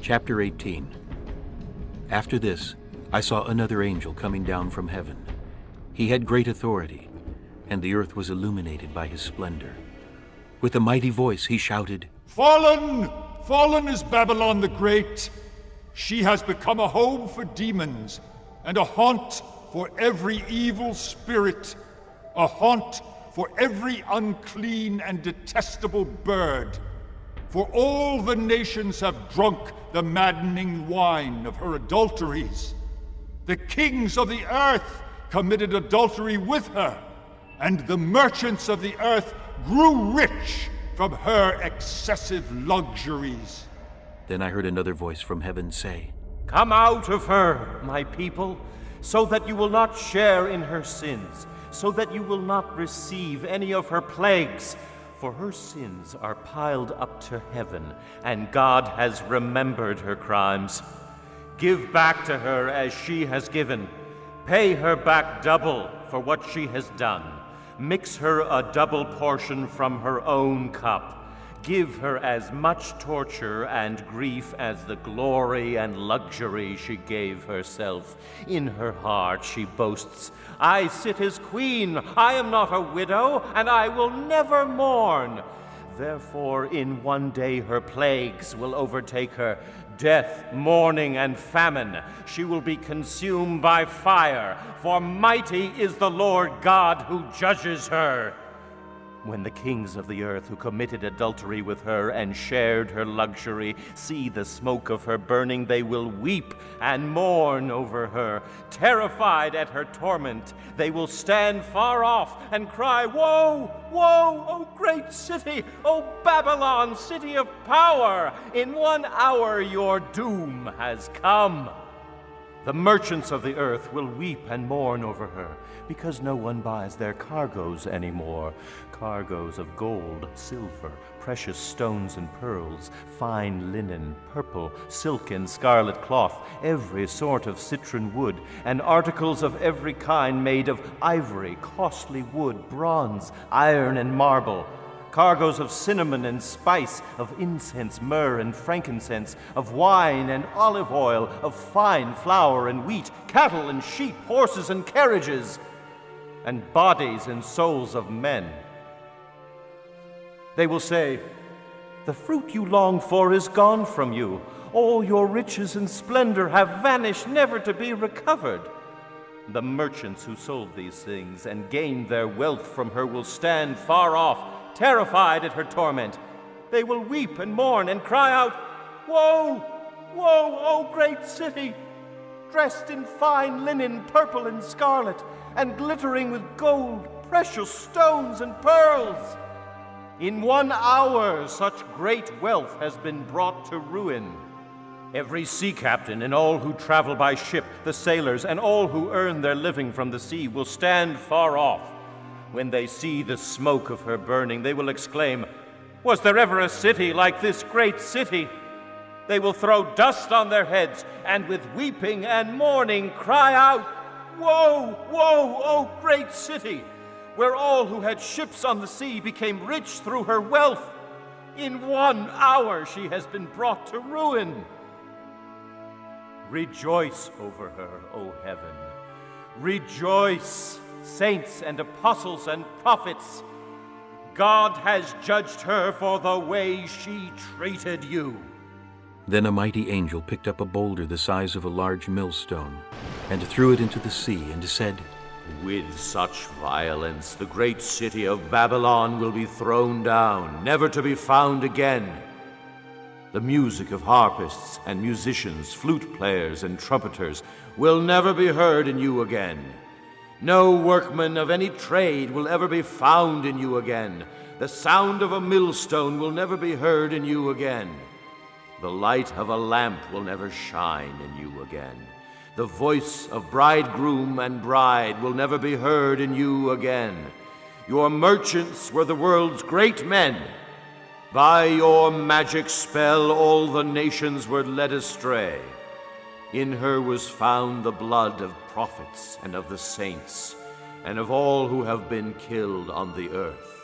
Chapter 18. After this, I saw another angel coming down from heaven. He had great authority, and the earth was illuminated by his splendor. With a mighty voice he shouted, "Fallen! Fallen is Babylon the Great! She has become a home for demons, and a haunt for every evil spirit, a haunt for every unclean and detestable bird. For all the nations have drunk the maddening wine of her adulteries. The kings of the earth committed adultery with her, and the merchants of the earth grew rich from her excessive luxuries." Then I heard another voice from heaven say, "Come out of her, my people, so that you will not share in her sins, so that you will not receive any of her plagues. For her sins are piled up to heaven, and God has remembered her crimes. Give back to her as she has given. Pay her back double for what she has done. Mix her a double portion from her own cup. Give her as much torture and grief as the glory and luxury she gave herself. In her heart she boasts, 'I sit as queen, I am not a widow, and I will never mourn.' Therefore in one day her plagues will overtake her, death, mourning, and famine. She will be consumed by fire, for mighty is the Lord God who judges her. When the kings of the earth who committed adultery with her and shared her luxury see the smoke of her burning, they will weep and mourn over her. Terrified at her torment, they will stand far off and cry, 'Woe, woe, O great city, O Babylon, city of power! In 1 hour your doom has come.' The merchants of the earth will weep and mourn over her, because no one buys their cargoes anymore. Cargoes of gold, silver, precious stones and pearls, fine linen, purple, silk and scarlet cloth, every sort of citron wood, and articles of every kind made of ivory, costly wood, bronze, iron, and marble. Cargoes of cinnamon and spice, of incense, myrrh, and frankincense, of wine and olive oil, of fine flour and wheat, cattle and sheep, horses and carriages, and bodies and souls of men. They will say, 'The fruit you longed for is gone from you. All your riches and splendor have vanished, never to be recovered.' The merchants who sold these things and gained their wealth from her will stand far off, terrified at her torment. They will weep and mourn and cry out, 'Woe, woe, O great city! Dressed in fine linen, purple and scarlet, and glittering with gold, precious stones and pearls. In 1 hour such great wealth has been brought to ruin. Every sea captain and all who travel by ship, the sailors and all who earn their living from the sea will stand far off. When they see the smoke of her burning, they will exclaim, 'Was there ever a city like this great city?' They will throw dust on their heads, and with weeping and mourning cry out, 'Woe, woe, O great city, where all who had ships on the sea became rich through her wealth. In 1 hour she has been brought to ruin.' Rejoice over her, O heaven. Rejoice, saints and apostles and prophets. God has judged her for the way she treated you." Then a mighty angel picked up a boulder the size of a large millstone, and threw it into the sea, and said, "With such violence the great city of Babylon will be thrown down, never to be found again. The music of harpists and musicians, flute players and trumpeters will never be heard in you again. No workman of any trade will ever be found in you again. The sound of a millstone will never be heard in you again. The light of a lamp will never shine in you again. The voice of bridegroom and bride will never be heard in you again. Your merchants were the world's great men. By your magic spell all the nations were led astray. In her was found the blood of prophets and of the saints, and of all who have been killed on the earth.